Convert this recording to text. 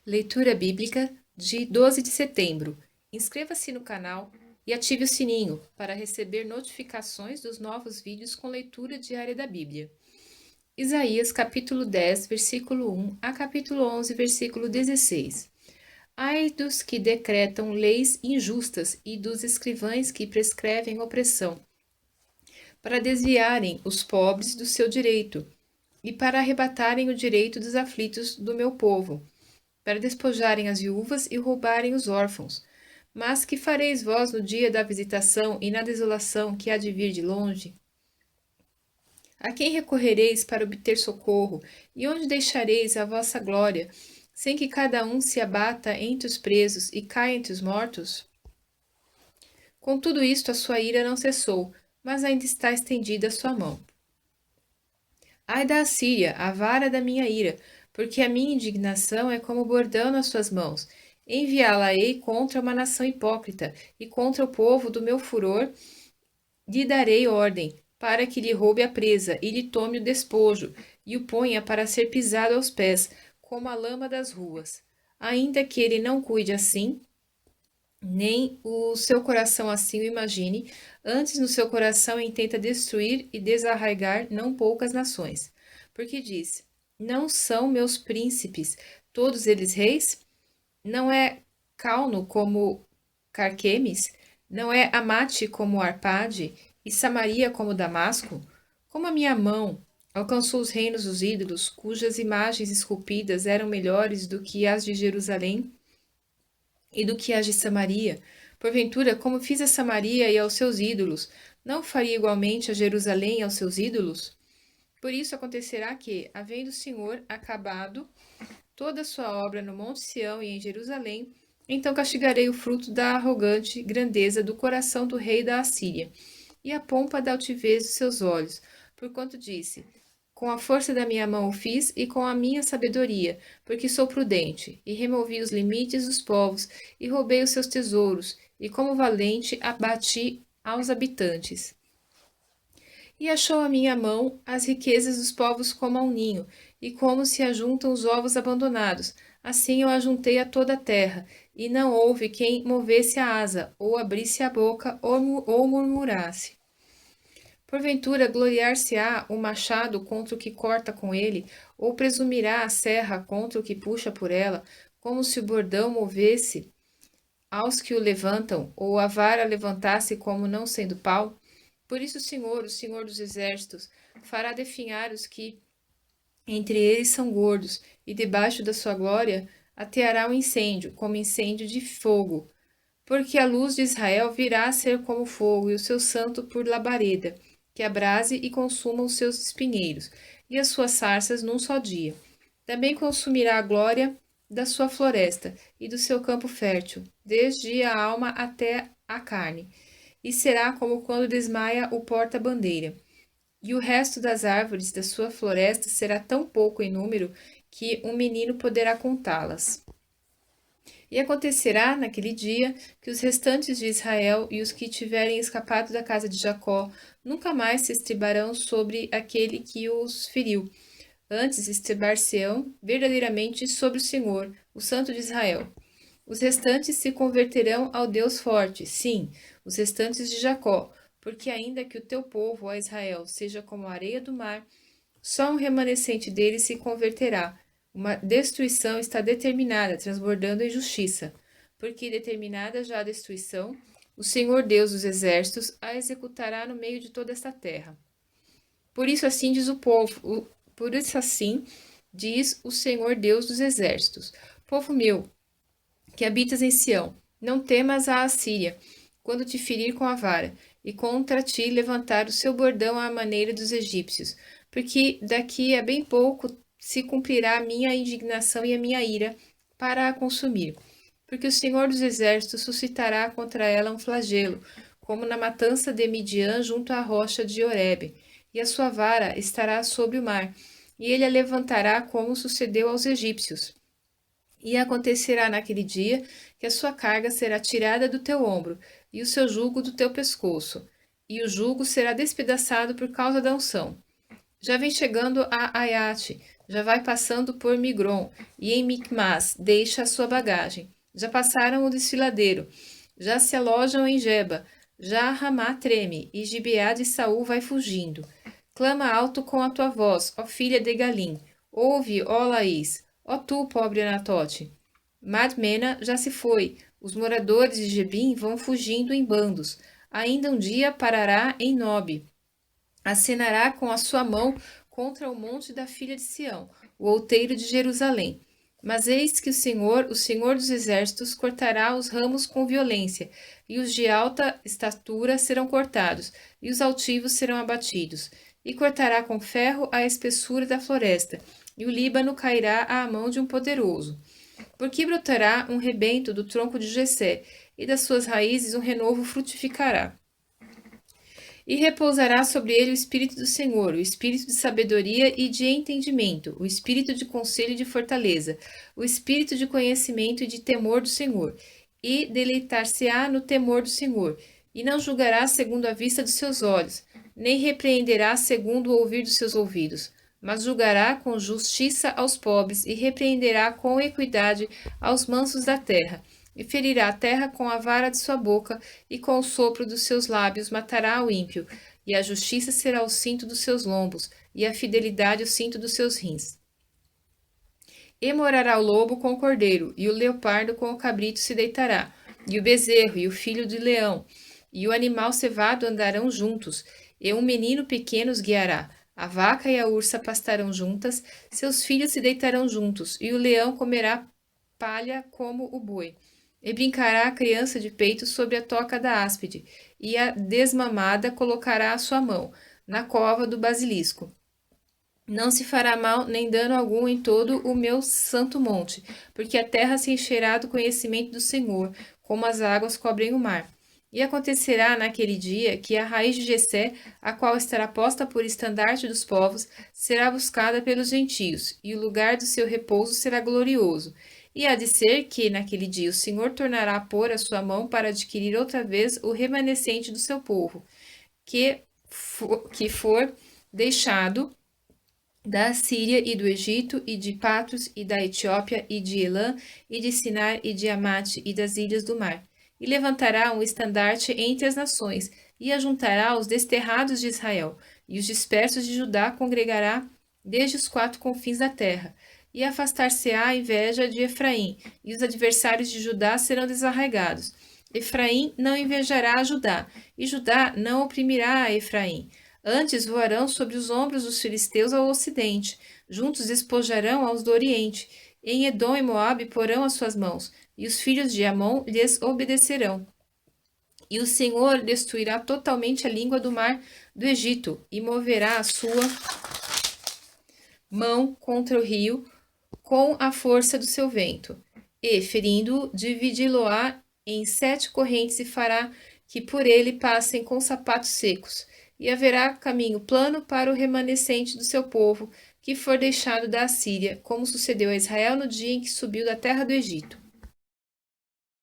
Leitura bíblica de 12 de setembro. Inscreva-se no canal e ative o sininho para receber notificações dos novos vídeos com leitura diária da Bíblia. Isaías capítulo 10, versículo 1 a capítulo 11, versículo 16. Ai dos que decretam leis injustas e dos escrivães que prescrevem opressão, para desviarem os pobres do seu direito e para arrebatarem o direito dos aflitos do meu povo, para despojarem as viúvas e roubarem os órfãos. Mas que fareis vós no dia da visitação e na desolação que há de vir de longe? A quem recorrereis para obter socorro, e onde deixareis a vossa glória, sem que cada um se abata entre os presos e caia entre os mortos? Com tudo isto a sua ira não cessou, mas ainda está estendida a sua mão. Ai da Assíria, a vara da minha ira, porque a minha indignação é como bordão nas suas mãos. Enviá-la-ei contra uma nação hipócrita, e contra o povo do meu furor lhe darei ordem, para que lhe roube a presa, e lhe tome o despojo, e o ponha para ser pisado aos pés, como a lama das ruas. Ainda que ele não cuide assim, nem o seu coração assim o imagine, antes no seu coração intenta destruir e desarraigar não poucas nações. Porque diz: não são meus príncipes, todos eles reis? Não é Calno como Carquemes? Não é Amate como Arpade? E Samaria como Damasco? Como a minha mão alcançou os reinos dos ídolos, cujas imagens esculpidas eram melhores do que as de Jerusalém e do que as de Samaria. Porventura, como fiz a Samaria e aos seus ídolos, não faria igualmente a Jerusalém e aos seus ídolos? Por isso acontecerá que, havendo o Senhor acabado toda a sua obra no Monte Sião e em Jerusalém, então castigarei o fruto da arrogante grandeza do coração do rei da Assíria, e a pompa da altivez dos seus olhos, porquanto disse: com a força da minha mão o fiz, e com a minha sabedoria, porque sou prudente, e removi os limites dos povos, e roubei os seus tesouros, e como valente abati aos habitantes. E achou a minha mão as riquezas dos povos como a um ninho, e como se ajuntam os ovos abandonados. Assim eu ajuntei a toda a terra, e não houve quem movesse a asa, ou abrisse a boca, ou murmurasse. Porventura gloriar-se-á o machado contra o que corta com ele, ou presumirá a serra contra o que puxa por ela, como se o bordão movesse aos que o levantam, ou a vara levantasse como não sendo pau? Por isso o Senhor dos Exércitos, fará definhar os que entre eles são gordos, e debaixo da sua glória ateará o incêndio, como incêndio de fogo. Porque a luz de Israel virá a ser como fogo, e o seu santo por labareda, que abrase e consuma os seus espinheiros, e as suas sarças num só dia. Também consumirá a glória da sua floresta e do seu campo fértil, desde a alma até a carne, e será como quando desmaia o porta-bandeira. E o resto das árvores da sua floresta será tão pouco em número que um menino poderá contá-las. E acontecerá naquele dia que os restantes de Israel e os que tiverem escapado da casa de Jacó nunca mais se estribarão sobre aquele que os feriu. Antes estribar-se-ão verdadeiramente sobre o Senhor, o Santo de Israel. Os restantes se converterão ao Deus forte, sim, os restantes de Jacó, porque ainda que o teu povo, ó Israel, seja como a areia do mar, só um remanescente dele se converterá. Uma destruição está determinada, transbordando em justiça. Porque determinada já a destruição, o Senhor Deus dos exércitos a executará no meio de toda esta terra. Por isso assim diz o povo, por isso assim diz o Senhor Deus dos exércitos: povo meu, que habitas em Sião, não temas a Assíria, quando te ferir com a vara, e contra ti levantar o seu bordão à maneira dos egípcios, porque daqui a bem pouco se cumprirá a minha indignação e a minha ira para a consumir. Porque o Senhor dos Exércitos suscitará contra ela um flagelo, como na matança de Midian junto à rocha de Horebe, e a sua vara estará sobre o mar, e ele a levantará como sucedeu aos egípcios. E acontecerá naquele dia que a sua carga será tirada do teu ombro, e o seu jugo do teu pescoço, e o jugo será despedaçado por causa da unção. Já vem chegando a Aiate, já vai passando por Migron, e em Micmas deixa a sua bagagem. Já passaram o desfiladeiro, já se alojam em Geba, já Ramá treme, e Gibeá de Saul vai fugindo. Clama alto com a tua voz, ó filha de Galim. Ouve, ó Laís, ó tu, pobre Anatote. Madmena já se foi, os moradores de Gebim vão fugindo em bandos. Ainda um dia parará em Nobe. Acenará com a sua mão contra o monte da filha de Sião, o outeiro de Jerusalém. Mas eis que o Senhor dos Exércitos, cortará os ramos com violência, e os de alta estatura serão cortados, e os altivos serão abatidos. E cortará com ferro a espessura da floresta, e o Líbano cairá à mão de um poderoso. Porque brotará um rebento do tronco de Jessé, e das suas raízes um renovo frutificará. E repousará sobre ele o Espírito do Senhor, o Espírito de sabedoria e de entendimento, o Espírito de conselho e de fortaleza, o Espírito de conhecimento e de temor do Senhor. E deleitar-se-á no temor do Senhor, e não julgará segundo a vista dos seus olhos, nem repreenderá segundo o ouvir dos seus ouvidos, mas julgará com justiça aos pobres e repreenderá com equidade aos mansos da terra. E ferirá a terra com a vara de sua boca, e com o sopro dos seus lábios matará o ímpio, e a justiça será o cinto dos seus lombos, e a fidelidade o cinto dos seus rins. E morará o lobo com o cordeiro, e o leopardo com o cabrito se deitará, e o bezerro e o filho do leão, e o animal cevado andarão juntos, e um menino pequeno os guiará. A vaca e a ursa pastarão juntas, seus filhos se deitarão juntos, e o leão comerá palha como o boi. E brincará a criança de peito sobre a toca da áspide, e a desmamada colocará a sua mão na cova do basilisco. Não se fará mal nem dano algum em todo o meu santo monte, porque a terra se encherá do conhecimento do Senhor, como as águas cobrem o mar. E acontecerá naquele dia que a raiz de Jessé, a qual estará posta por estandarte dos povos, será buscada pelos gentios, e o lugar do seu repouso será glorioso. E há de ser que, naquele dia, o Senhor tornará a pôr a sua mão para adquirir outra vez o remanescente do seu povo, que for deixado da Assíria e do Egito, e de Patros, e da Etiópia, e de Elã, e de Sinar, e de Amate, e das ilhas do mar. E levantará um estandarte entre as nações, e ajuntará os desterrados de Israel, e os dispersos de Judá congregará desde os quatro confins da terra. E afastar-se-á a inveja de Efraim, e os adversários de Judá serão desarraigados. Efraim não invejará a Judá, e Judá não oprimirá a Efraim. Antes voarão sobre os ombros dos filisteus ao ocidente, juntos despojarão aos do oriente. Em Edom e Moabe porão as suas mãos, e os filhos de Amon lhes obedecerão. E o Senhor destruirá totalmente a língua do mar do Egito, e moverá a sua mão contra o rio com a força do seu vento. E, ferindo-o, dividi-lo-á em 7 correntes, e fará que por ele passem com sapatos secos. E haverá caminho plano para o remanescente do seu povo, que for deixado da Assíria, como sucedeu a Israel no dia em que subiu da terra do Egito.